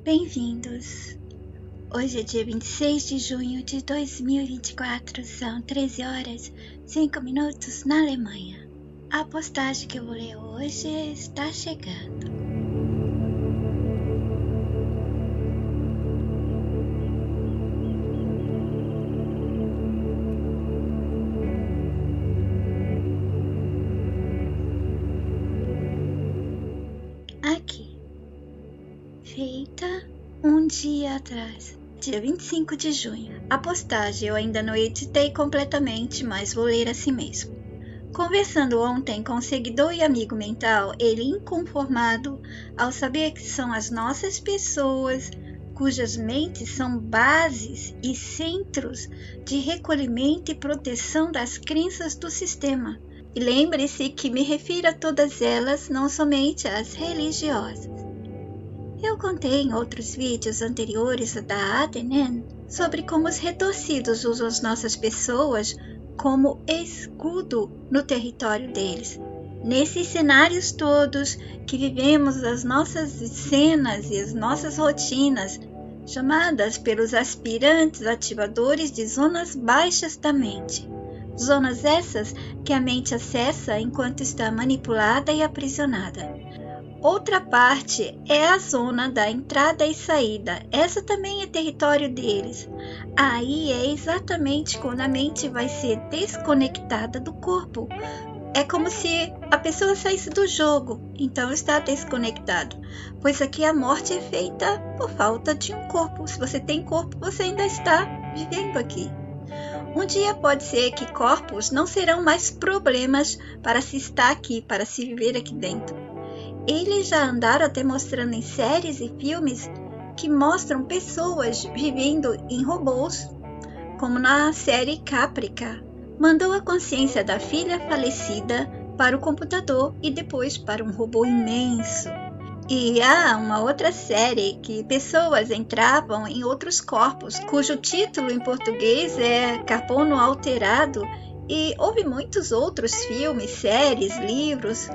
Bem-vindos! Hoje é dia 26 de junho de 2024, são 13 horas 5 minutos na Alemanha. A postagem que eu vou ler hoje está chegando. Aqui, feita um dia atrás, dia 25 de junho. A postagem eu ainda não editei completamente, mas vou ler assim mesmo. Conversando ontem com um seguidor e amigo mental, ele inconformado ao saber que são as nossas pessoas cujas mentes são bases e centros de recolhimento e proteção das crenças do sistema. E lembre-se que me refiro a todas elas, não somente às religiosas. Eu contei em outros vídeos anteriores da ADNN sobre como os retorcidos usam as nossas pessoas como escudo no território deles. Nesses cenários todos que vivemos as nossas cenas e as nossas rotinas, chamadas pelos aspirantes ativadores de zonas baixas da mente. Zonas essas que a mente acessa enquanto está manipulada e aprisionada. Outra parte é a zona da entrada e saída. Essa também é território deles. Aí é exatamente quando a mente vai ser desconectada do corpo. É como se a pessoa saísse do jogo, então está desconectado. Pois aqui a morte é feita por falta de um corpo. Se você tem corpo, você ainda está vivendo aqui. Um dia pode ser que corpos não serão mais problemas para se estar aqui, para se viver aqui dentro. Eles já andaram até mostrando em séries e filmes que mostram pessoas vivendo em robôs, como na série Caprica. Mandou a consciência da filha falecida para o computador e depois para um robô imenso. E há uma outra série que pessoas entravam em outros corpos, cujo título em português é Carbono Alterado, e houve muitos outros filmes, séries, livros.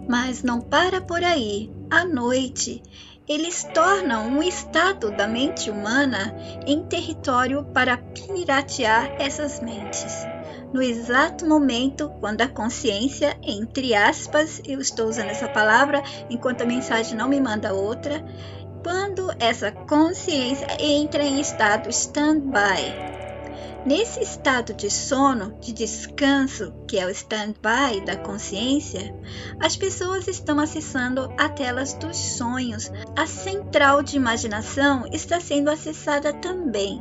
Mas não para por aí. À noite, eles tornam um estado da mente humana em território para piratear essas mentes. No exato momento, quando a consciência, entre aspas, eu estou usando essa palavra enquanto a mensagem não me manda outra, quando essa consciência entra em estado stand-by. Nesse estado de sono, de descanso, que é o stand-by da consciência, as pessoas estão acessando a telas dos sonhos. A central de imaginação está sendo acessada também.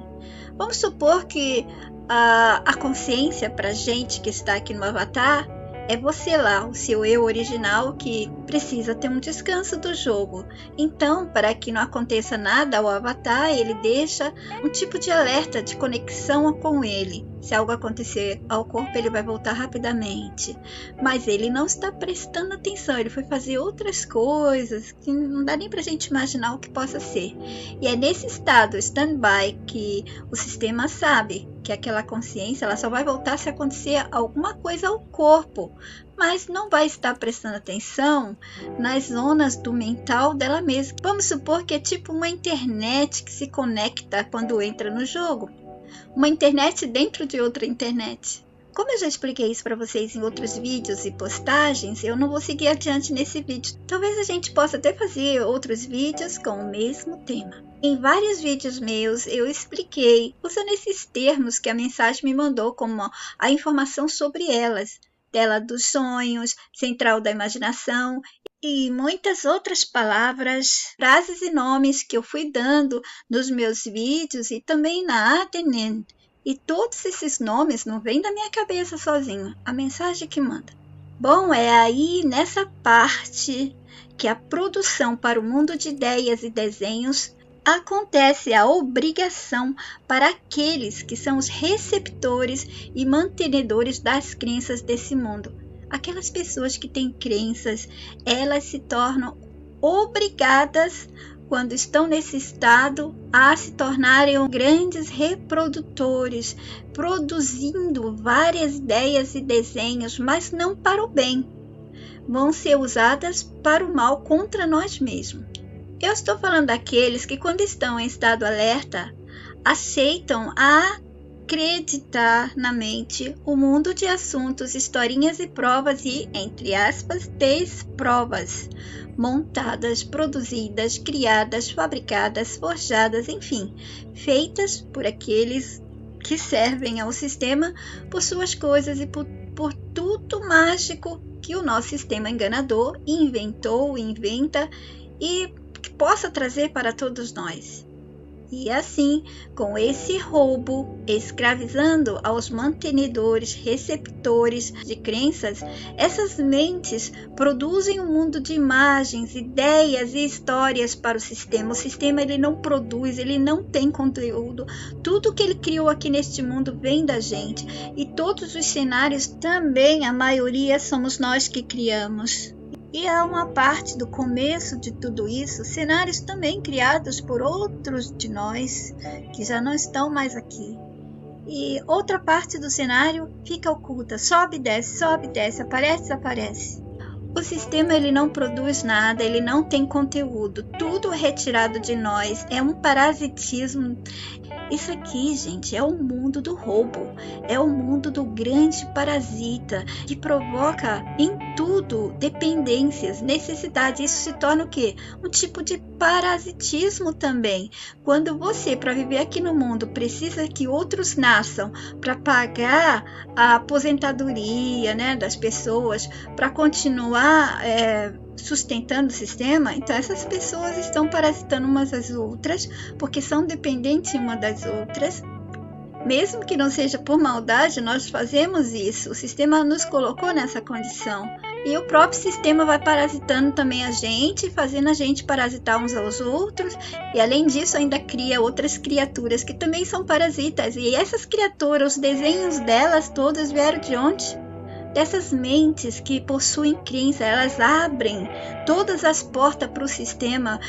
Vamos supor que a consciência para a gente que está aqui no avatar é você lá, o seu eu original que precisa ter um descanso do jogo. Então, para que não aconteça nada ao avatar, ele deixa um tipo de alerta de conexão com ele. Se algo acontecer ao corpo, ele vai voltar rapidamente. Mas ele não está prestando atenção, ele foi fazer outras coisas que não dá nem para a gente imaginar o que possa ser. E é nesse estado stand-by que o sistema sabe que aquela consciência ela só vai voltar se acontecer alguma coisa ao corpo, mas não vai estar prestando atenção nas zonas do mental dela mesma. Vamos supor que é tipo uma internet que se conecta quando entra no jogo. Uma internet dentro de outra internet. Como eu já expliquei isso para vocês em outros vídeos e postagens, eu não vou seguir adiante nesse vídeo. Talvez a gente possa até fazer outros vídeos com o mesmo tema. Em vários vídeos meus eu expliquei, usando esses termos que a mensagem me mandou como a informação sobre elas. Tela dos sonhos, central da imaginação e muitas outras palavras, frases e nomes que eu fui dando nos meus vídeos e também na ADNN. E todos esses nomes não vêm da minha cabeça sozinho, a mensagem que manda. Bom, é aí nessa parte que a produção para o mundo de ideias e desenhos acontece a obrigação para aqueles que são os receptores e mantenedores das crenças desse mundo. Aquelas pessoas que têm crenças, elas se tornam obrigadas, quando estão nesse estado, a se tornarem grandes reprodutores, produzindo várias ideias e desenhos, mas não para o bem. Vão ser usadas para o mal contra nós mesmos. Eu estou falando daqueles que, quando estão em estado alerta, aceitam acreditar na mente o mundo de assuntos, historinhas e provas e, entre aspas, desprovas, montadas, produzidas, criadas, fabricadas, forjadas, enfim, feitas por aqueles que servem ao sistema por suas coisas e por tudo mágico que o nosso sistema enganador inventou, inventa e que possa trazer para todos nós. E assim, com esse roubo, escravizando aos mantenedores, receptores de crenças, essas mentes produzem um mundo de imagens, ideias e histórias para o sistema. O sistema ele não produz, ele não tem conteúdo. Tudo que ele criou aqui neste mundo vem da gente. E todos os cenários também, a maioria, somos nós que criamos. E há uma parte do começo de tudo isso, cenários também criados por outros de nós que já não estão mais aqui. E outra parte do cenário fica oculta, sobe e desce, aparece e desaparece. O sistema ele não produz nada, ele não tem conteúdo, tudo é retirado de nós, é um parasitismo. Isso aqui, gente, é o mundo do roubo, é o mundo do grande parasita que provoca em tudo dependências, necessidades. Isso se torna o quê? Um tipo de parasitismo também. Quando você, para viver aqui no mundo, precisa que outros nasçam para pagar a aposentadoria, né, das pessoas, para continuar sustentando o sistema, então essas pessoas estão parasitando umas às outras, porque são dependentes umas das outras. Mesmo que não seja por maldade, nós fazemos isso. O sistema nos colocou nessa condição. E o próprio sistema vai parasitando também a gente, fazendo a gente parasitar uns aos outros. E além disso, ainda cria outras criaturas que também são parasitas. E essas criaturas, os desenhos delas todas vieram de onde? Dessas mentes que possuem crença, elas abrem todas as portas para o sistema,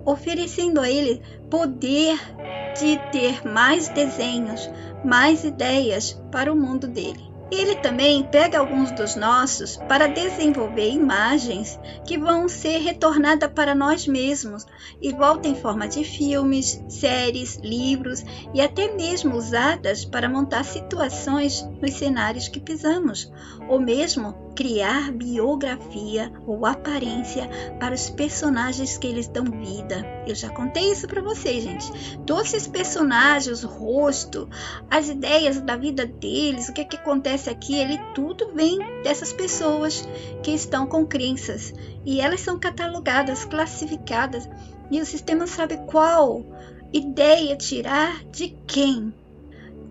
oferecendo a ele poder de ter mais desenhos, mais ideias para o mundo dele. Ele também pega alguns dos nossos para desenvolver imagens que vão ser retornadas para nós mesmos e voltam em forma de filmes, séries, livros e até mesmo usadas para montar situações nos cenários que pisamos, ou mesmo criar biografia ou aparência para os personagens que eles dão vida. Eu já contei isso para vocês, gente. Todos esses personagens, o rosto, as ideias da vida deles, o que acontece aqui, ele tudo vem dessas pessoas que estão com crenças. E elas são catalogadas, classificadas, e o sistema sabe qual ideia tirar de quem.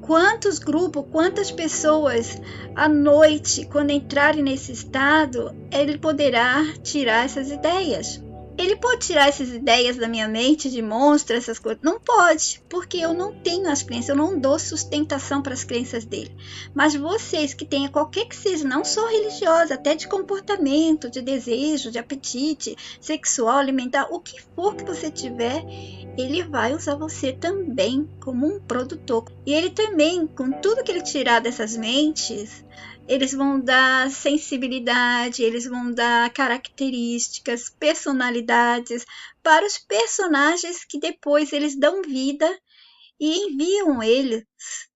Quantos grupos, quantas pessoas à noite, quando entrarem nesse estado, ele poderá tirar essas ideias. Ele pode tirar essas ideias da minha mente de monstro, essas coisas? Não pode, porque eu não tenho as crenças, eu não dou sustentação para as crenças dele. Mas vocês que tenham qualquer que seja, não só religiosa, até de comportamento, de desejo, de apetite sexual, alimentar, o que for que você tiver, ele vai usar você também como um produtor. E ele também, com tudo que ele tirar dessas mentes, eles vão dar sensibilidade, eles vão dar características, personalidades para os personagens que depois eles dão vida e enviam eles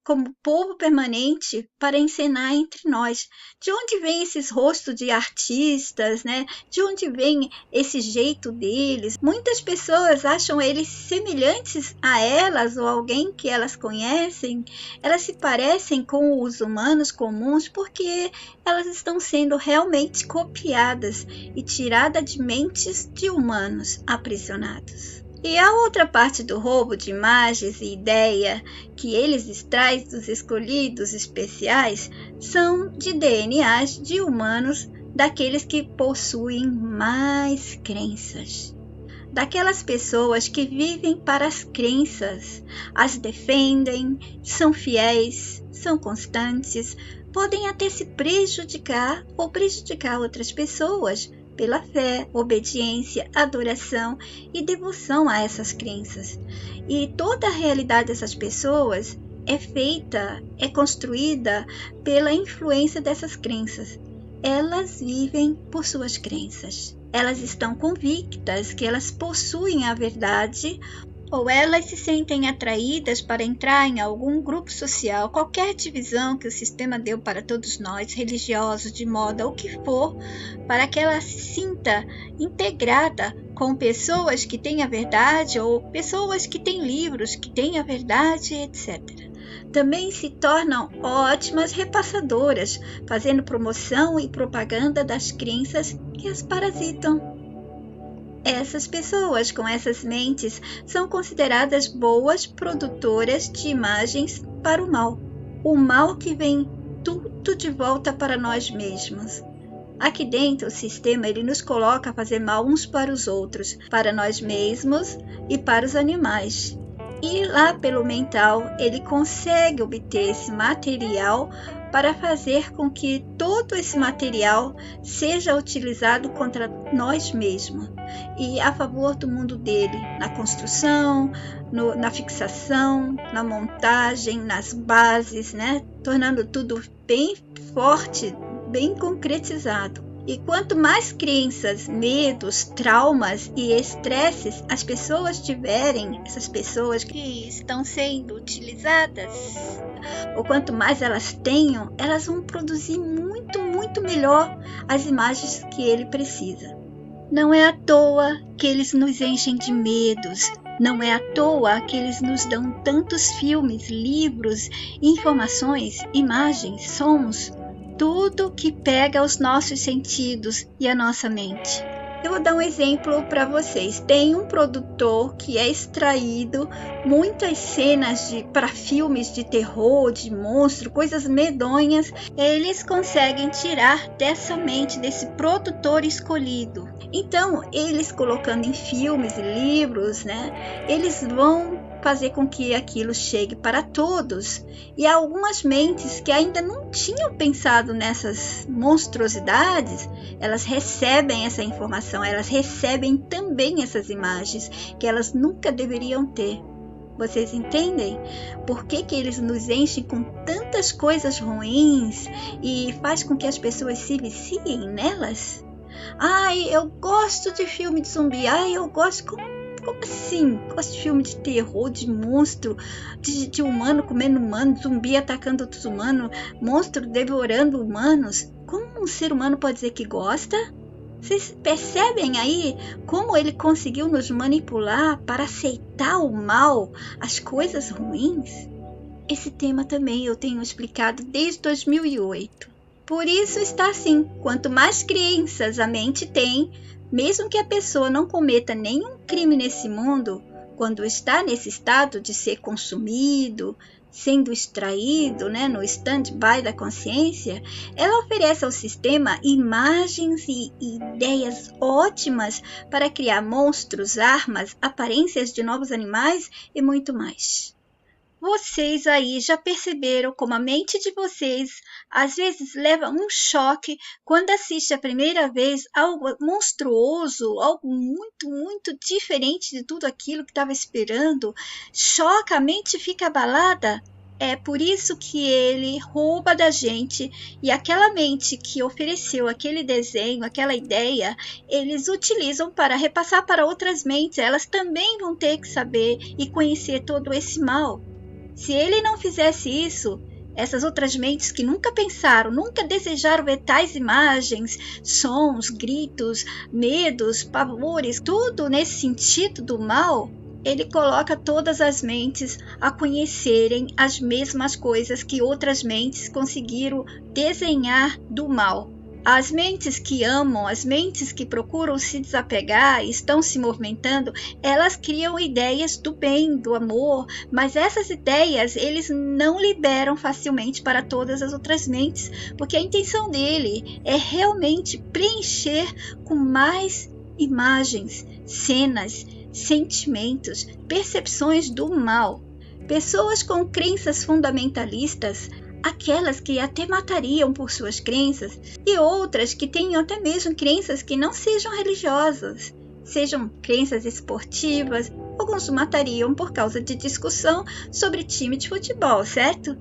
como povo permanente para encenar entre nós. De onde vem esses rostos de artistas, né? De onde vem esse jeito deles? Muitas pessoas acham eles semelhantes a elas ou alguém que elas conhecem. Elas se parecem com os humanos comuns porque elas estão sendo realmente copiadas e tiradas de mentes de humanos aprisionados. E a outra parte do roubo de imagens e ideia que eles extraem dos escolhidos especiais são de DNAs de humanos daqueles que possuem mais crenças. Daquelas pessoas que vivem para as crenças, as defendem, são fiéis, são constantes, podem até se prejudicar ou prejudicar outras pessoas pela fé, obediência, adoração e devoção a essas crenças. E toda a realidade dessas pessoas é construída pela influência dessas crenças. Elas vivem por suas crenças. Elas estão convictas que elas possuem a verdade, ou elas se sentem atraídas para entrar em algum grupo social, qualquer divisão que o sistema deu para todos nós, religiosos, de moda, o que for, para que ela se sinta integrada com pessoas que têm a verdade ou pessoas que têm livros que têm a verdade, etc. Também se tornam ótimas repassadoras, fazendo promoção e propaganda das crenças que as parasitam. Essas pessoas com essas mentes são consideradas boas produtoras de imagens para o mal que vem tudo de volta para nós mesmos. Aqui dentro, o sistema ele nos coloca a fazer mal uns para os outros, para nós mesmos e para os animais. E lá pelo mental, ele consegue obter esse material para fazer com que todo esse material seja utilizado contra nós mesmos e a favor do mundo dele, na construção, na fixação, na montagem, nas bases, né? Tornando tudo bem forte, bem concretizado. E quanto mais crenças, medos, traumas e estresses as pessoas tiverem, essas pessoas que estão sendo utilizadas, ou quanto mais elas tenham, elas vão produzir muito melhor as imagens que ele precisa. Não é à toa que eles nos enchem de medos, não é à toa que eles nos dão tantos filmes, livros, informações, imagens, sons, tudo que pega os nossos sentidos e a nossa mente. Eu vou dar um exemplo para vocês. Tem um produtor que é extraído muitas cenas para filmes de terror, de monstro, coisas medonhas. Eles conseguem tirar dessa mente, desse produtor escolhido. Então, eles colocando em filmes e livros, né, eles vão fazer com que aquilo chegue para todos. E algumas mentes que ainda não tinham pensado nessas monstruosidades, elas recebem essa informação, elas recebem também essas imagens que elas nunca deveriam ter. Vocês entendem? Por que eles nos enchem com tantas coisas ruins e faz com que as pessoas se viciem nelas? Ai, eu gosto de filme de zumbi. Ai, eu gosto... Como assim? Gosto de filme de terror, de monstro, de humano comendo humano, zumbi atacando outros humanos, monstro devorando humanos. Como um ser humano pode dizer que gosta? Vocês percebem aí como ele conseguiu nos manipular para aceitar o mal, as coisas ruins? Esse tema também eu tenho explicado desde 2008. Por isso está assim, quanto mais crenças a mente tem, mesmo que a pessoa não cometa nenhum crime nesse mundo, quando está nesse estado de ser consumido, sendo extraído, né, no stand-by da consciência, ela oferece ao sistema imagens e ideias ótimas para criar monstros, armas, aparências de novos animais e muito mais. Vocês aí já perceberam como a mente de vocês às vezes leva um choque quando assiste a primeira vez algo monstruoso, algo muito diferente de tudo aquilo que estava esperando? Choca, a mente fica abalada? É por isso que ele rouba da gente, e aquela mente que ofereceu aquele desenho, aquela ideia, eles utilizam para repassar para outras mentes. Elas também vão ter que saber e conhecer todo esse mal. Se ele não fizesse isso, essas outras mentes que nunca pensaram, nunca desejaram ver tais imagens, sons, gritos, medos, pavores, tudo nesse sentido do mal, ele coloca todas as mentes a conhecerem as mesmas coisas que outras mentes conseguiram desenhar do mal. As mentes que amam, as mentes que procuram se desapegar, estão se movimentando, elas criam ideias do bem, do amor, mas essas ideias eles não liberam facilmente para todas as outras mentes, porque a intenção dele é realmente preencher com mais imagens, cenas, sentimentos, percepções do mal. Pessoas com crenças fundamentalistas, aquelas que até matariam por suas crenças, e outras que tenham até mesmo crenças que não sejam religiosas, sejam crenças esportivas, alguns matariam por causa de discussão sobre time de futebol, certo?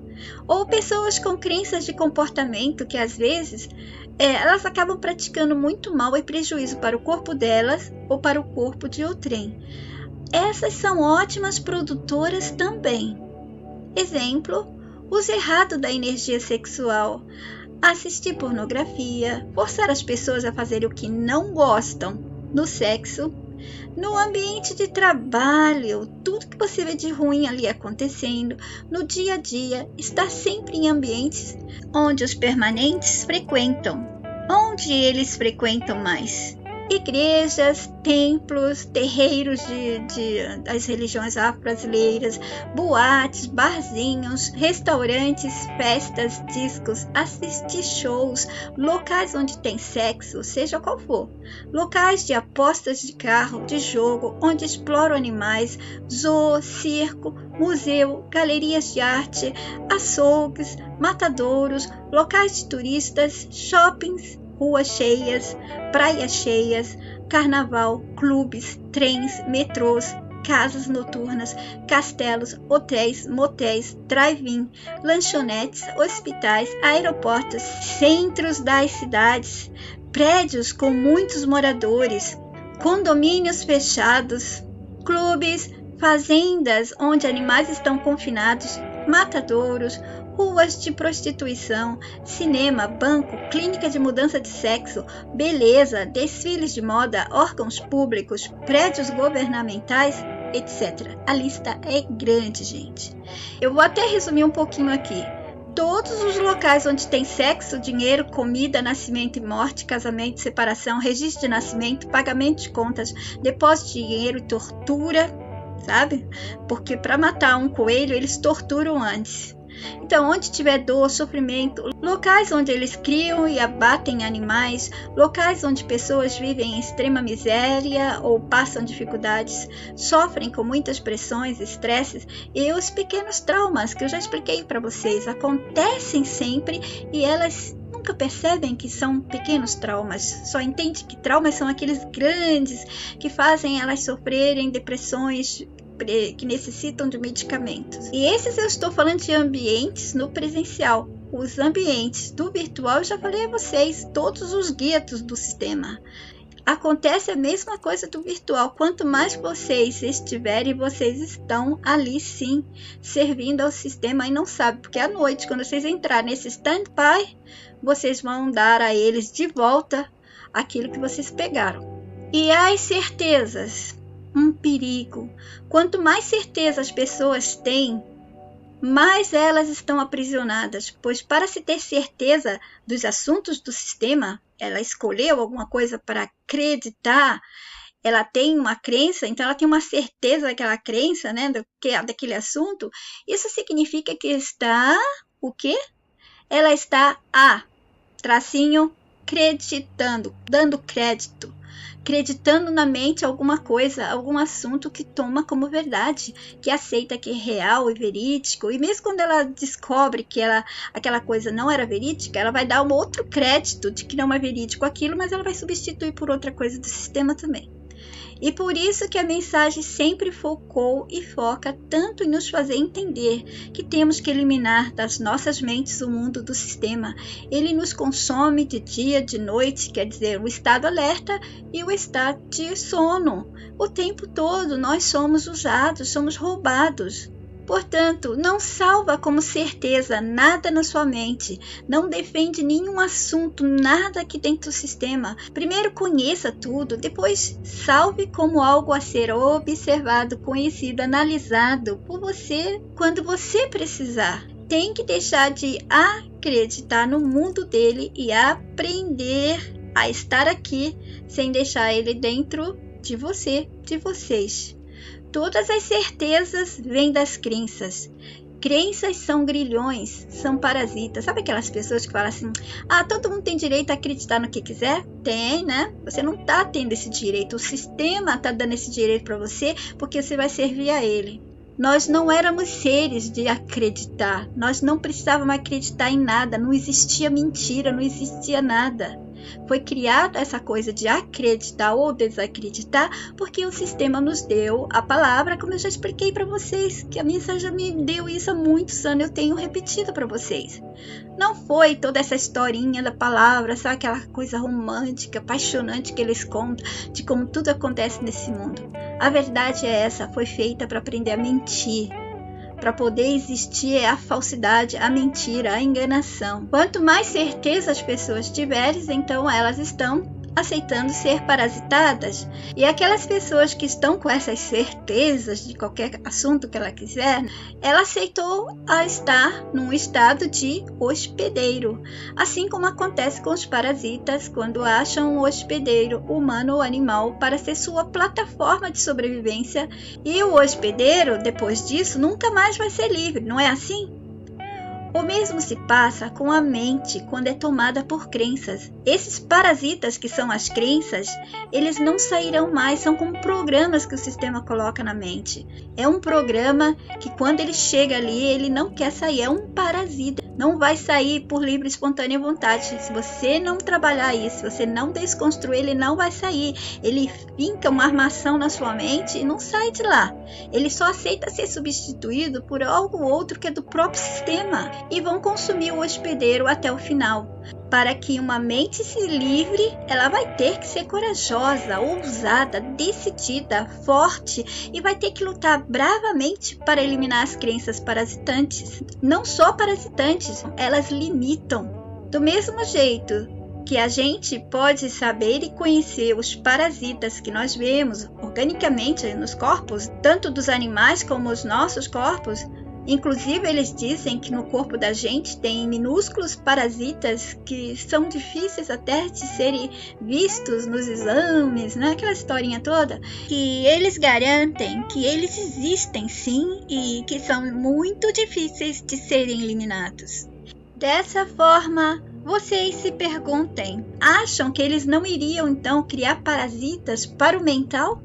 Ou pessoas com crenças de comportamento que às vezes elas acabam praticando muito mal e prejuízo para o corpo delas ou para o corpo de outrem. Essas são ótimas produtoras também. Exemplo, uso errado da energia sexual, assistir pornografia, forçar as pessoas a fazerem o que não gostam no sexo, no ambiente de trabalho, tudo que você vê de ruim ali acontecendo, no dia a dia, está sempre em ambientes onde os permanentes frequentam. Onde eles frequentam mais? Igrejas, templos, terreiros das religiões afro-brasileiras, boates, barzinhos, restaurantes, festas, discos, assistir shows, locais onde tem sexo, seja qual for, locais de apostas de carro, de jogo, onde exploram animais, zoo, circo, museu, galerias de arte, açougues, matadouros, locais de turistas, shoppings, ruas cheias, praias cheias, carnaval, clubes, trens, metrôs, casas noturnas, castelos, hotéis, motéis, drive-in, lanchonetes, hospitais, aeroportos, centros das cidades, prédios com muitos moradores, condomínios fechados, clubes, fazendas onde animais estão confinados, matadouros, ruas de prostituição, cinema, banco, clínica de mudança de sexo, beleza, desfiles de moda, órgãos públicos, prédios governamentais, etc. A lista é grande, gente. Eu vou até resumir um pouquinho aqui. Todos os locais onde tem sexo, dinheiro, comida, nascimento e morte, casamento, separação, registro de nascimento, pagamento de contas, depósito de dinheiro e tortura, sabe? Porque para matar um coelho, eles torturam antes. Então, onde tiver dor, sofrimento, locais onde eles criam e abatem animais, locais onde pessoas vivem em extrema miséria ou passam dificuldades, sofrem com muitas pressões, estresses e os pequenos traumas que eu já expliquei para vocês, acontecem sempre e elas nunca percebem que são pequenos traumas, só entendem que traumas são aqueles grandes que fazem elas sofrerem depressões, que necessitam de medicamentos. E esses eu estou falando de ambientes no presencial. Os ambientes do virtual eu já falei a vocês, todos os guetos do sistema. Acontece a mesma coisa do virtual. Quanto mais vocês estiverem, vocês estão ali sim, servindo ao sistema e não sabem, porque à noite, quando vocês entrarem nesse stand-by, vocês vão dar a eles de volta aquilo que vocês pegaram. E as certezas? Um perigo. Quanto mais certeza as pessoas têm, mais elas estão aprisionadas, pois para se ter certeza dos assuntos do sistema, ela escolheu alguma coisa para acreditar, ela tem uma crença, então ela tem uma certeza daquela crença, né, daquele assunto. Isso significa que está, o quê? Ela está acreditando, dando crédito. Acreditando na mente alguma coisa, algum assunto que toma como verdade, que aceita que é real e verídico, e mesmo quando ela descobre que aquela coisa não era verídica, ela vai dar um outro crédito de que não é verídico aquilo, mas ela vai substituir por outra coisa do sistema também. E por isso que a mensagem sempre focou e foca tanto em nos fazer entender que temos que eliminar das nossas mentes o mundo do sistema. Ele nos consome de dia, de noite, quer dizer, o estado alerta e o estado de sono. O tempo todo nós somos usados, somos roubados. Portanto, não salva como certeza nada na sua mente, não defende nenhum assunto, nada aqui dentro do sistema. Primeiro conheça tudo, depois salve como algo a ser observado, conhecido, analisado por você quando você precisar. Tem que deixar de acreditar no mundo dele e aprender a estar aqui sem deixar ele dentro de você, de vocês. Todas as certezas vêm das crenças. Crenças são grilhões, são parasitas. Sabe aquelas pessoas que falam assim, todo mundo tem direito a acreditar no que quiser? Tem, né? Você não está tendo esse direito. O sistema está dando esse direito para você porque você vai servir a ele. Nós não éramos seres de acreditar. Nós não precisávamos acreditar em nada. Não existia mentira, não existia nada. Foi criada essa coisa de acreditar ou desacreditar, porque o sistema nos deu a palavra, como eu já expliquei para vocês, que a mensagem me deu isso há muitos anos, eu tenho repetido para vocês. Não foi toda essa historinha da palavra, sabe, aquela coisa romântica, apaixonante que eles contam, de como tudo acontece nesse mundo. A verdade é essa, foi feita para aprender a mentir. Para poder existir a falsidade, a mentira, a enganação. Quanto mais certeza as pessoas tiverem, então elas estão aceitando ser parasitadas. E aquelas pessoas que estão com essas certezas de qualquer assunto que ela quiser, ela aceitou a estar num estado de hospedeiro. Assim como acontece com os parasitas quando acham um hospedeiro, humano ou animal, para ser sua plataforma de sobrevivência. E o hospedeiro, depois disso, nunca mais vai ser livre, não é assim? O mesmo se passa com a mente quando é tomada por crenças. Esses parasitas que são as crenças, eles não sairão mais, são como programas que o sistema coloca na mente. É um programa que quando ele chega ali, ele não quer sair, é um parasita. Não vai sair por livre e espontânea vontade. Se você não trabalhar isso, se você não desconstruir, ele não vai sair. Ele finca uma armação na sua mente e não sai de lá. Ele só aceita ser substituído por algo outro que é do próprio sistema. E vão consumir o hospedeiro até o final. Para que uma mente se livre, ela vai ter que ser corajosa, ousada, decidida, forte e vai ter que lutar bravamente para eliminar as crenças parasitantes. Não só parasitantes, elas limitam. Do mesmo jeito que a gente pode saber e conhecer os parasitas que nós vemos organicamente nos corpos, tanto dos animais como os nossos corpos. Inclusive, eles dizem que no corpo da gente tem minúsculos parasitas que são difíceis até de serem vistos nos exames, né? Aquela historinha toda. Que eles garantem que eles existem sim e que são muito difíceis de serem eliminados. Dessa forma, vocês se perguntem, acham que eles não iriam então criar parasitas para o mental?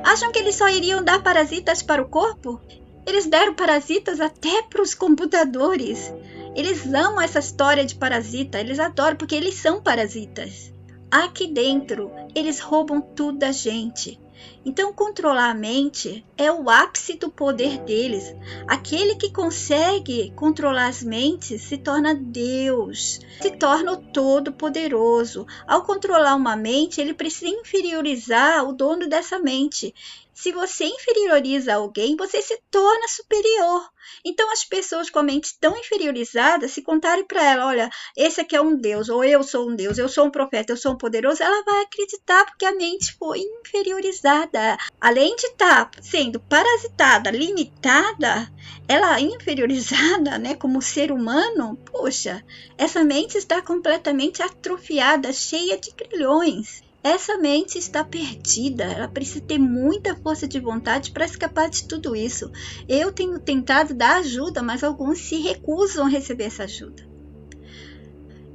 Acham que eles só iriam dar parasitas para o corpo? Eles deram parasitas até para os computadores. Eles amam essa história de parasita, eles adoram porque eles são parasitas. Aqui dentro, eles roubam tudo da gente. Então, controlar a mente é o ápice do poder deles. Aquele que consegue controlar as mentes se torna Deus, se torna o Todo-Poderoso. Ao controlar uma mente, ele precisa inferiorizar o dono dessa mente. Se você inferioriza alguém, você se torna superior. Então, as pessoas com a mente tão inferiorizada, se contarem para ela, olha, esse aqui é um Deus, ou eu sou um Deus, eu sou um profeta, eu sou um poderoso, ela vai acreditar porque a mente foi inferiorizada. Além de estar sendo parasitada, limitada, ela inferiorizada, né, como ser humano, poxa, essa mente está completamente atrofiada, cheia de grilhões. Essa mente está perdida, ela precisa ter muita força de vontade para escapar de tudo isso. Eu tenho tentado dar ajuda, mas alguns se recusam a receber essa ajuda.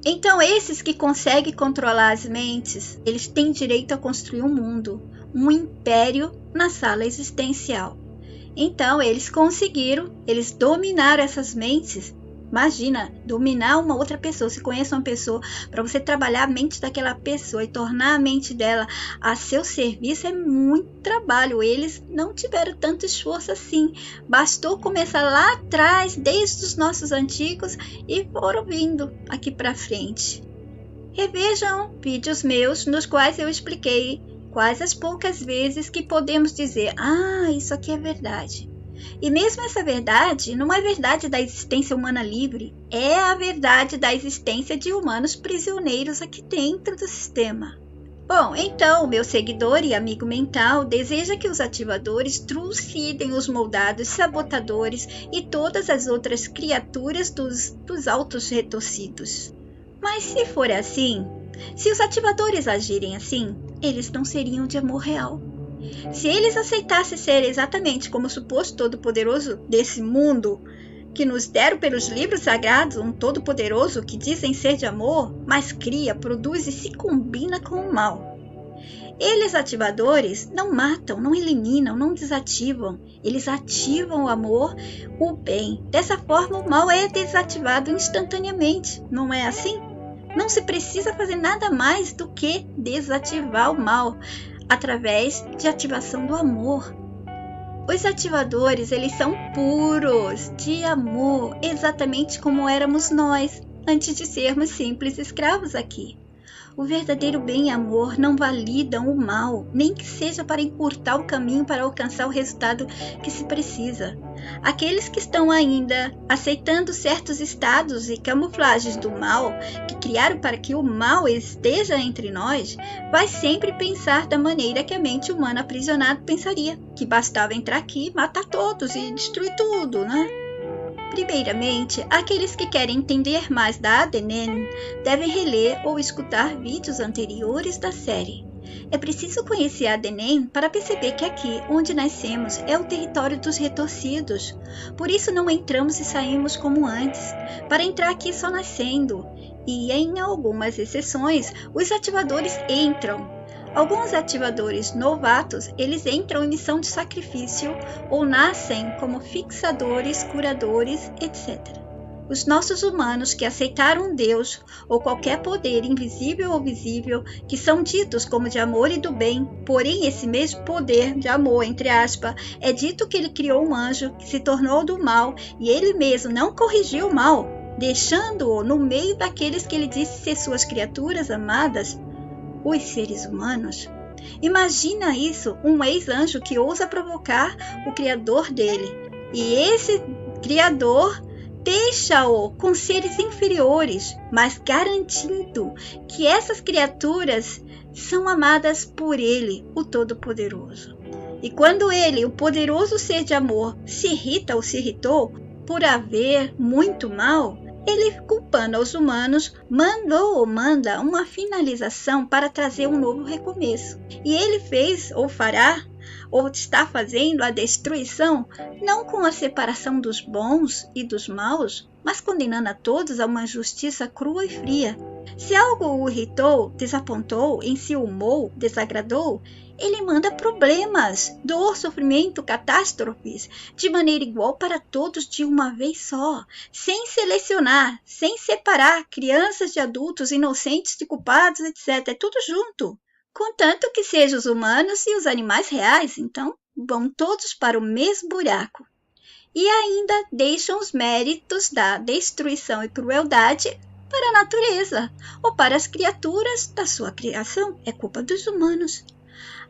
Então, esses que conseguem controlar as mentes, eles têm direito a construir um mundo, um império na sala existencial. Então, eles conseguiram, eles dominaram essas mentes. Imagina, dominar uma outra pessoa. Se conhece uma pessoa, para você trabalhar a mente daquela pessoa e tornar a mente dela a seu serviço é muito trabalho. Eles não tiveram tanto esforço assim. Bastou começar lá atrás, desde os nossos antigos, e foram vindo aqui para frente. Revejam vídeos meus nos quais eu expliquei quais as poucas vezes que podemos dizer, isso aqui é verdade. E mesmo essa verdade não é verdade da existência humana livre, é a verdade da existência de humanos prisioneiros aqui dentro do sistema. Bom, então, meu seguidor e amigo mental deseja que os ativadores trucidem os moldados, sabotadores e todas as outras criaturas dos autos retorcidos. Mas se for assim, se os ativadores agirem assim, eles não seriam de amor real. Se eles aceitassem ser exatamente como o suposto Todo-Poderoso desse mundo, que nos deram pelos livros sagrados, um Todo-Poderoso que dizem ser de amor, mas cria, produz e se combina com o mal. Eles, ativadores, não matam, não eliminam, não desativam. Eles ativam o amor, o bem. Dessa forma, o mal é desativado instantaneamente, não é assim? Não se precisa fazer nada mais do que desativar o mal através de ativação do amor. Os ativadores, eles são puros de amor, exatamente como éramos nós, antes de sermos simples escravos aqui. O verdadeiro bem e amor não validam o mal, nem que seja para encurtar o caminho para alcançar o resultado que se precisa. Aqueles que estão ainda aceitando certos estados e camuflagens do mal, que criaram para que o mal esteja entre nós, vai sempre pensar da maneira que a mente humana aprisionada pensaria, que bastava entrar aqui, matar todos e destruir tudo, né? Primeiramente, aqueles que querem entender mais da Adenen devem reler ou escutar vídeos anteriores da série. É preciso conhecer a Adenen para perceber que aqui, onde nascemos, é o território dos retorcidos. Por isso não entramos e saímos como antes, para entrar aqui só nascendo. E em algumas exceções, os ativadores entram. Alguns ativadores novatos, eles entram em missão de sacrifício ou nascem como fixadores, curadores, etc. Os nossos humanos que aceitaram Deus ou qualquer poder invisível ou visível, que são ditos como de amor e do bem, porém esse mesmo poder de amor, entre aspas, é dito que ele criou um anjo que se tornou do mal e ele mesmo não corrigiu o mal, deixando-o no meio daqueles que ele disse ser suas criaturas amadas, os seres humanos. Imagina isso, um ex-anjo que ousa provocar o criador dele. E esse criador deixa-o com seres inferiores, mas garantindo que essas criaturas são amadas por ele, o Todo-Poderoso. E quando ele, o poderoso ser de amor, se irrita ou se irritou por haver muito mal, ele, culpando aos humanos, manda uma finalização para trazer um novo recomeço. E ele fez, ou fará, ou está fazendo a destruição, não com a separação dos bons e dos maus, mas condenando a todos a uma justiça crua e fria. Se algo o irritou, desapontou, enciumou, desagradou, ele manda problemas, dor, sofrimento, catástrofes, de maneira igual para todos de uma vez só, sem selecionar, sem separar crianças de adultos, inocentes de culpados, etc. É tudo junto. Contanto que sejam os humanos e os animais reais, então vão todos para o mesmo buraco. E ainda deixam os méritos da destruição e crueldade para a natureza ou para as criaturas da sua criação. É culpa dos humanos.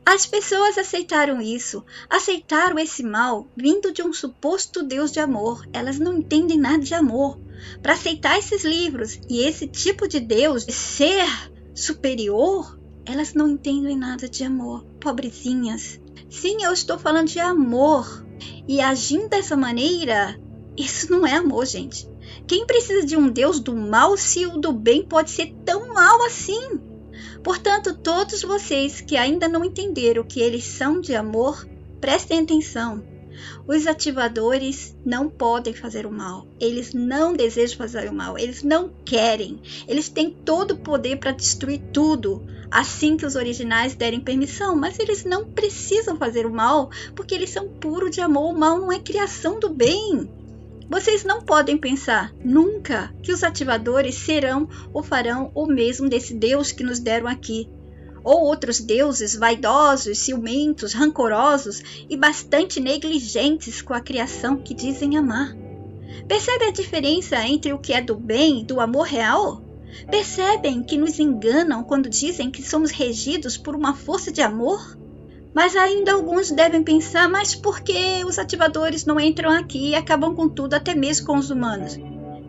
As pessoas aceitaram isso, aceitaram esse mal vindo de um suposto Deus de amor. Elas não entendem nada de amor. Para aceitar esses livros e esse tipo de Deus, de ser superior, elas não entendem nada de amor. Pobrezinhas. Sim, eu estou falando de amor. E agindo dessa maneira, isso não é amor, gente. Quem precisa de um Deus do mal se o do bem pode ser tão mal assim? Portanto, todos vocês que ainda não entenderam que eles são de amor, prestem atenção. Os ativadores não podem fazer o mal. Eles não desejam fazer o mal. Eles não querem. Eles têm todo o poder para destruir tudo, assim que os originais derem permissão. Mas eles não precisam fazer o mal, porque eles são puros de amor. O mal não é criação do bem. Vocês não podem pensar nunca que os ativadores serão ou farão o mesmo desse Deus que nos deram aqui, ou outros deuses vaidosos, ciumentos, rancorosos e bastante negligentes com a criação que dizem amar. Percebe a diferença entre o que é do bem e do amor real? Percebem que nos enganam quando dizem que somos regidos por uma força de amor? Mas ainda alguns devem pensar, mas por que os ativadores não entram aqui e acabam com tudo, até mesmo com os humanos?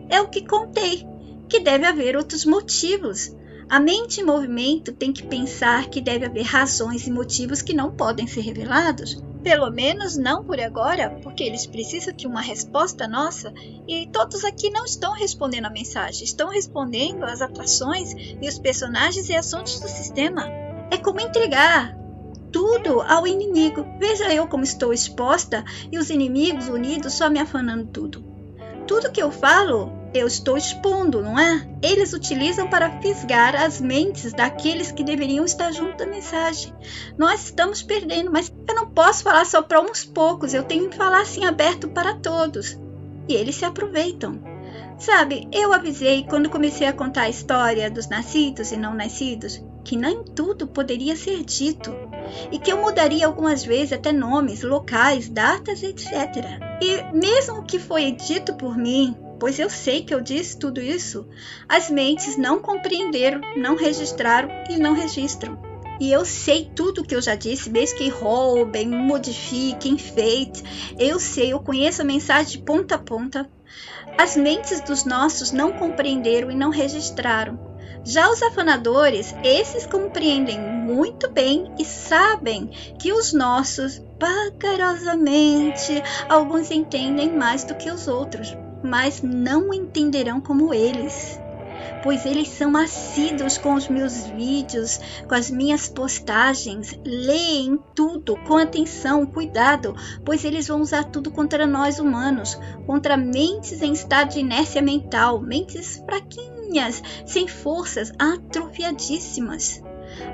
É o que contei, que deve haver outros motivos. A mente em movimento tem que pensar que deve haver razões e motivos que não podem ser revelados. Pelo menos não por agora, porque eles precisam de uma resposta nossa e todos aqui não estão respondendo a mensagem, estão respondendo às atrações e os personagens e assuntos do sistema. É como entregar tudo ao inimigo. Veja eu como estou exposta e os inimigos unidos só me afanando tudo. Tudo que eu falo, eu estou expondo, não é? Eles utilizam para fisgar as mentes daqueles que deveriam estar junto da mensagem. Nós estamos perdendo, mas eu não posso falar só para uns poucos, eu tenho que falar assim aberto para todos. E eles se aproveitam. Sabe, eu avisei quando comecei a contar a história dos nascidos e não nascidos que nem tudo poderia ser dito e que eu mudaria algumas vezes até nomes, locais, datas, etc. E mesmo que foi dito por mim, pois eu sei que eu disse tudo isso, as mentes não compreenderam, não registraram e não registram. E eu sei tudo que eu já disse, mesmo que roubem, modifiquem, enfeite. Eu sei, eu conheço a mensagem de ponta a ponta. As mentes dos nossos não compreenderam e não registraram. Já os afanadores, esses compreendem muito bem e sabem que os nossos, vagarosamente, alguns entendem mais do que os outros, mas não entenderão como eles. Pois eles são assíduos com os meus vídeos, com as minhas postagens, leem tudo com atenção, cuidado, pois eles vão usar tudo contra nós humanos, contra mentes em estado de inércia mental, mentes fraquinhas, sem forças, atrofiadíssimas.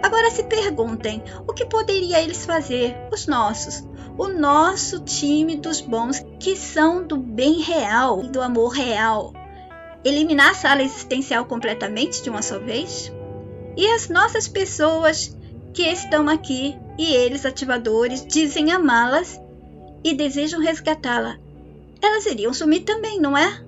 Agora se perguntem, o que poderiam eles fazer, os nossos? O nosso time dos bons, que são do bem real e do amor real. Eliminar a sala existencial completamente de uma só vez? E as nossas pessoas que estão aqui e eles, ativadores, dizem amá-las e desejam resgatá-la, elas iriam sumir também, não é?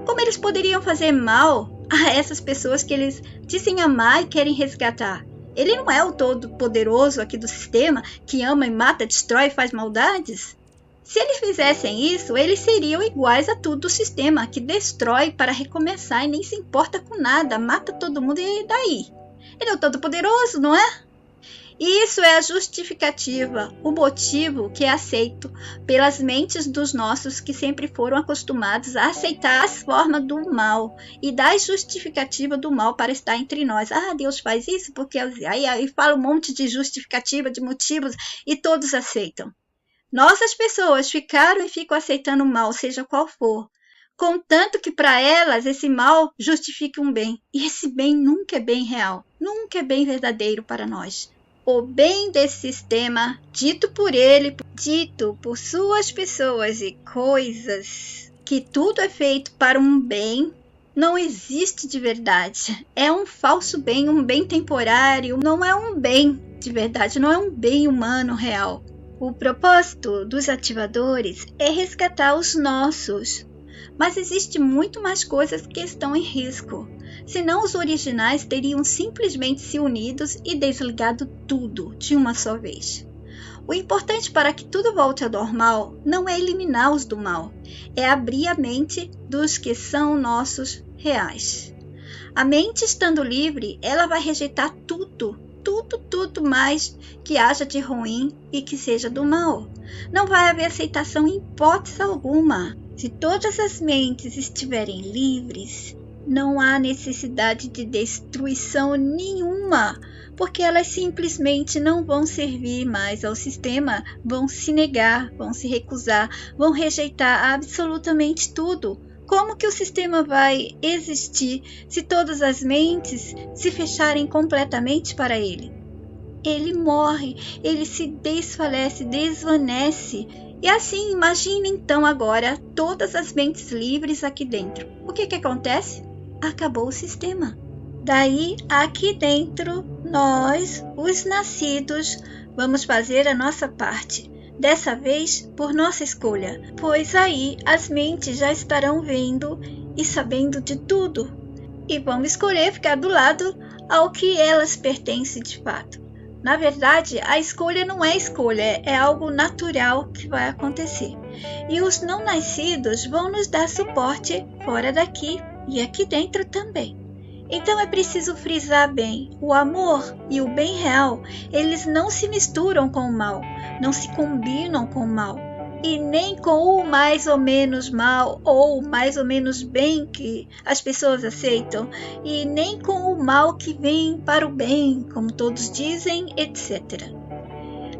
Como eles poderiam fazer mal a essas pessoas que eles dizem amar e querem resgatar? Ele não é o todo-poderoso aqui do sistema que ama e mata, destrói e faz maldades? Se eles fizessem isso, eles seriam iguais a tudo o sistema, que destrói para recomeçar e nem se importa com nada, mata todo mundo e daí? Ele é o todo-poderoso, não é? Isso é a justificativa, o motivo que é aceito pelas mentes dos nossos que sempre foram acostumados a aceitar as formas do mal e dar justificativa do mal para estar entre nós. Ah, Deus faz isso porque... Aí fala um monte de justificativa, de motivos e todos aceitam. Nossas pessoas ficaram e ficam aceitando o mal, seja qual for, contanto que para elas esse mal justifique um bem. E esse bem nunca é bem real, nunca é bem verdadeiro para nós. O bem desse sistema, dito por ele, dito por suas pessoas e coisas, que tudo é feito para um bem, não existe de verdade. É um falso bem, um bem temporário, não é um bem de verdade, não é um bem humano real. O propósito dos ativadores é resgatar os nossos, mas existe muito mais coisas que estão em risco. Senão os originais teriam simplesmente se unidos e desligado tudo de uma só vez. O importante para que tudo volte ao normal não é eliminar os do mal, é abrir a mente dos que são nossos reais. A mente estando livre, ela vai rejeitar tudo mais que haja de ruim e que seja do mal. Não vai haver aceitação em hipótese alguma. Se todas as mentes estiverem livres, não há necessidade de destruição nenhuma, porque elas simplesmente não vão servir mais ao sistema, vão se negar, vão se recusar, vão rejeitar absolutamente tudo. Como que o sistema vai existir se todas as mentes se fecharem completamente para ele? Ele morre, ele se desfalece, desvanece. E assim, imagine então agora todas as mentes livres aqui dentro. O que acontece? Acabou o sistema. Daí, aqui dentro, nós, os nascidos, vamos fazer a nossa parte. Dessa vez, por nossa escolha, pois aí as mentes já estarão vendo e sabendo de tudo, e vão escolher ficar do lado ao que elas pertencem de fato. Na verdade, a escolha não é escolha, é algo natural que vai acontecer. E os não nascidos vão nos dar suporte fora daqui e aqui dentro também. Então é preciso frisar bem, o amor e o bem real, eles não se misturam com o mal, não se combinam com o mal, e nem com o mais ou menos mal ou mais ou menos bem que as pessoas aceitam, e nem com o mal que vem para o bem, como todos dizem, etc.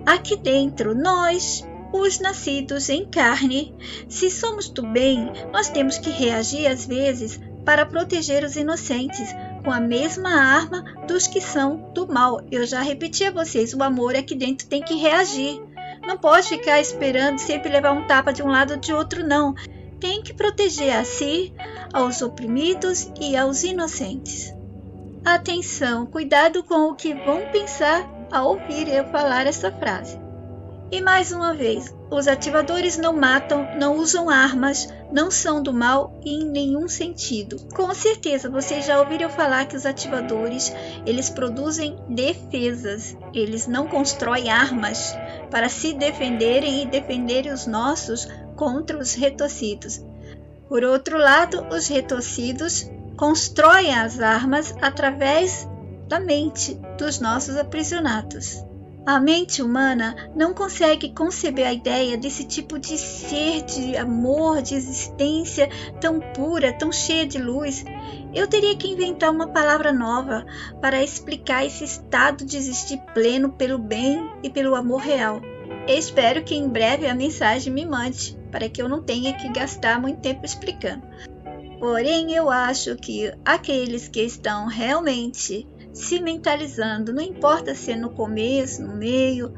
Aqui dentro, nós, os nascidos em carne, se somos do bem, nós temos que reagir às vezes para proteger os inocentes, com a mesma arma dos que são do mal. Eu já repeti a vocês, o amor aqui dentro tem que reagir. Não pode ficar esperando sempre levar um tapa de um lado ou de outro, não. tem que proteger a si, aos oprimidos e aos inocentes. Atenção, cuidado com o que vão pensar ao ouvir eu falar essa frase. E mais uma vez, os ativadores não matam, não usam armas, não são do mal em nenhum sentido. Com certeza vocês já ouviram falar que os ativadores, eles produzem defesas, eles não constroem armas para se defenderem e defenderem os nossos contra os retorcidos. Por outro lado, os retorcidos constroem as armas através da mente dos nossos aprisionados. A mente humana não consegue conceber a ideia desse tipo de ser, de amor, de existência tão pura, tão cheia de luz. Eu teria que inventar uma palavra nova para explicar esse estado de existir pleno pelo bem e pelo amor real. Espero que em breve a mensagem me mande, para que eu não tenha que gastar muito tempo explicando. Porém, eu acho que aqueles que estão realmente se mentalizando, não importa se é no começo, no meio,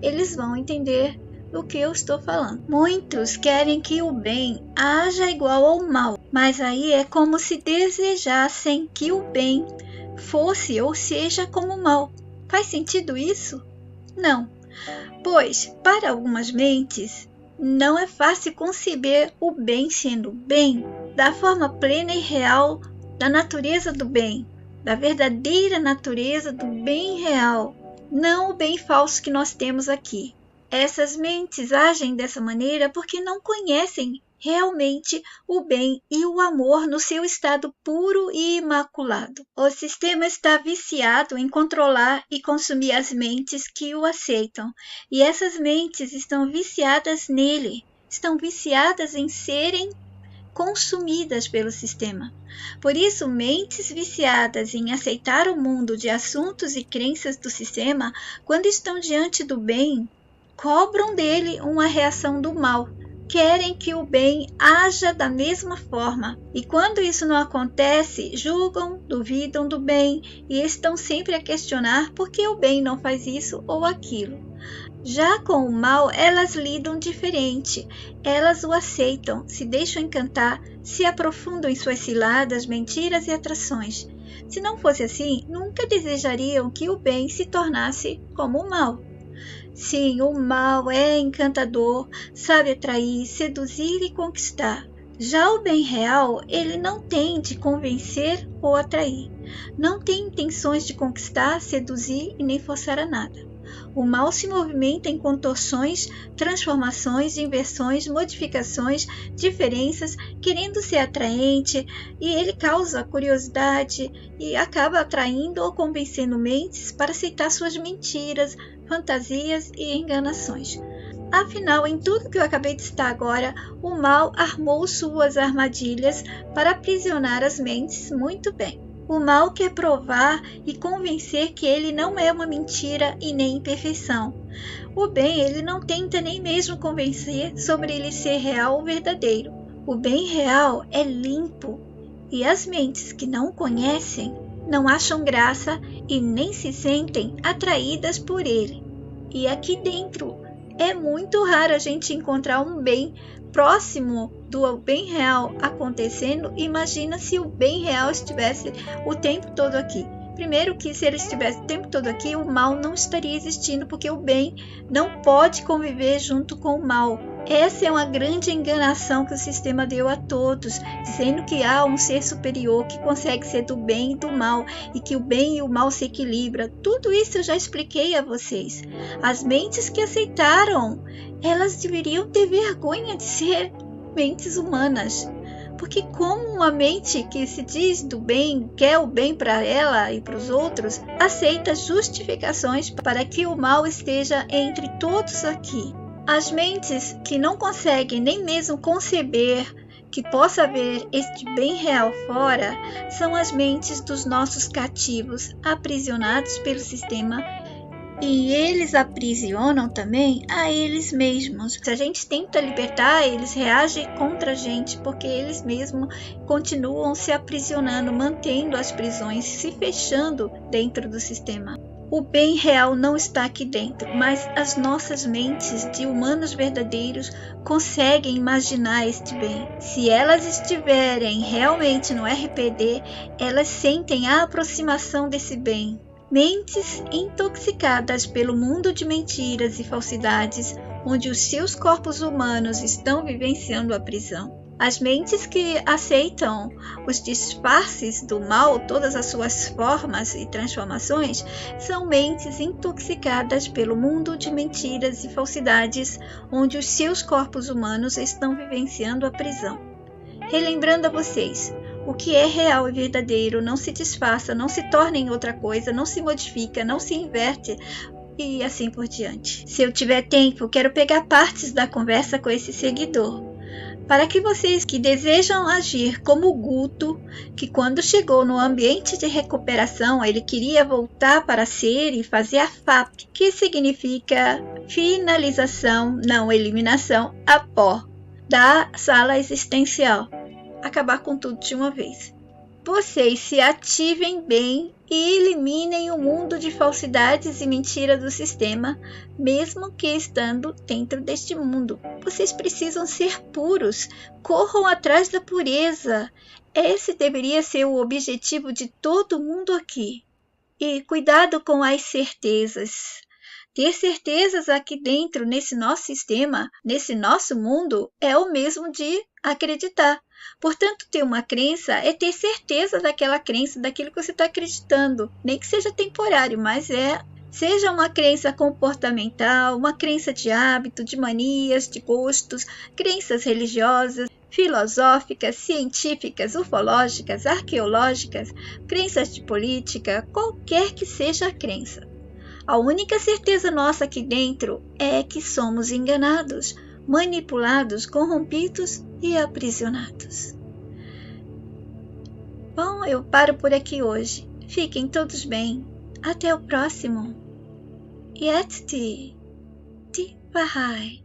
eles vão entender o que eu estou falando. Muitos querem que o bem haja igual ao mal, mas aí é como se desejassem que o bem fosse ou seja como o mal. Faz sentido isso? Não, pois para algumas mentes não é fácil conceber o bem sendo bem, da forma plena e real da natureza do bem, da verdadeira natureza do bem real, não o bem falso que nós temos aqui. Essas mentes agem dessa maneira porque não conhecem realmente o bem e o amor no seu estado puro e imaculado. O sistema está viciado em controlar e consumir as mentes que o aceitam, e essas mentes estão viciadas nele, estão viciadas em serem consumidas pelo sistema. Por isso, mentes viciadas em aceitar o mundo de assuntos e crenças do sistema, quando estão diante do bem, cobram dele uma reação do mal. Querem que o bem haja da mesma forma. E quando isso não acontece, julgam, duvidam do bem e estão sempre a questionar por que o bem não faz isso ou aquilo. Já com o mal, elas lidam diferente. Elas o aceitam, se deixam encantar, se aprofundam em suas ciladas, mentiras e atrações. Se não fosse assim, nunca desejariam que o bem se tornasse como o mal. Sim, o mal é encantador, sabe atrair, seduzir e conquistar. Já o bem real, ele não tem de convencer ou atrair. Não tem intenções de conquistar, seduzir e nem forçar a nada. O mal se movimenta em contorções, transformações, inversões, modificações, diferenças, querendo ser atraente, e ele causa curiosidade e acaba atraindo ou convencendo mentes para aceitar suas mentiras, fantasias e enganações. Afinal, em tudo que eu acabei de citar agora, o mal armou suas armadilhas para aprisionar as mentes muito bem. O mal quer provar e convencer que ele não é uma mentira e nem imperfeição. O bem, ele não tenta nem mesmo convencer sobre ele ser real ou verdadeiro. O bem real é limpo, e as mentes que não o conhecem não acham graça e nem se sentem atraídas por ele. E aqui dentro é muito raro a gente encontrar um bem próximo do bem real acontecendo. Imagina se o bem real estivesse o tempo todo aqui. Primeiro que se ele estivesse o tempo todo aqui, o mal não estaria existindo, porque o bem não pode conviver junto com o mal. Essa é uma grande enganação que o sistema deu a todos, dizendo que há um ser superior que consegue ser do bem e do mal, e que o bem e o mal se equilibram. Tudo isso eu já expliquei a vocês. As mentes que aceitaram, elas deveriam ter vergonha de ser mentes humanas. Porque como uma mente que se diz do bem, quer o bem para ela e para os outros, aceita justificações para que o mal esteja entre todos aqui. As mentes que não conseguem nem mesmo conceber que possa haver este bem real fora, são as mentes dos nossos cativos, aprisionados pelo sistema. E eles aprisionam também a eles mesmos. Se a gente tenta libertar, eles reagem contra a gente, porque eles mesmos continuam se aprisionando, mantendo as prisões, se fechando dentro do sistema. O bem real não está aqui dentro, mas as nossas mentes de humanos verdadeiros conseguem imaginar este bem. Se elas estiverem realmente no RPD, elas sentem a aproximação desse bem. Mentes intoxicadas pelo mundo de mentiras e falsidades, onde os seus corpos humanos estão vivenciando a prisão. As mentes que aceitam os disfarces do mal, todas as suas formas e transformações, são mentes intoxicadas pelo mundo de mentiras e falsidades, onde os seus corpos humanos estão vivenciando a prisão. Relembrando a vocês, o que é real e verdadeiro não se disfarça, não se torna em outra coisa, não se modifica, não se inverte, e assim por diante. Se eu tiver tempo, quero pegar partes da conversa com esse seguidor, para que vocês que desejam agir como o Guto, que quando chegou no ambiente de recuperação, ele queria voltar para ser e fazer a FAP, que significa finalização, não eliminação, a pó, da sala existencial. Acabar com tudo de uma vez. Vocês se ativem bem e eliminem o mundo de falsidades e mentiras do sistema, mesmo que estando dentro deste mundo. Vocês precisam ser puros, corram atrás da pureza. Esse deveria ser o objetivo de todo mundo aqui. E cuidado com as certezas. Ter certezas aqui dentro, nesse nosso sistema, nesse nosso mundo, é o mesmo de acreditar. Portanto, ter uma crença é ter certeza daquela crença, daquilo que você está acreditando. Nem que seja temporário, mas seja uma crença comportamental, uma crença de hábito, de manias, de gostos, crenças religiosas, filosóficas, científicas, ufológicas, arqueológicas, crenças de política, qualquer que seja a crença. A única certeza nossa aqui dentro é que somos enganados, manipulados, corrompidos e aprisionados. Bom, eu paro por aqui hoje. Fiquem todos bem. Até o próximo. Yet Ti Bahai.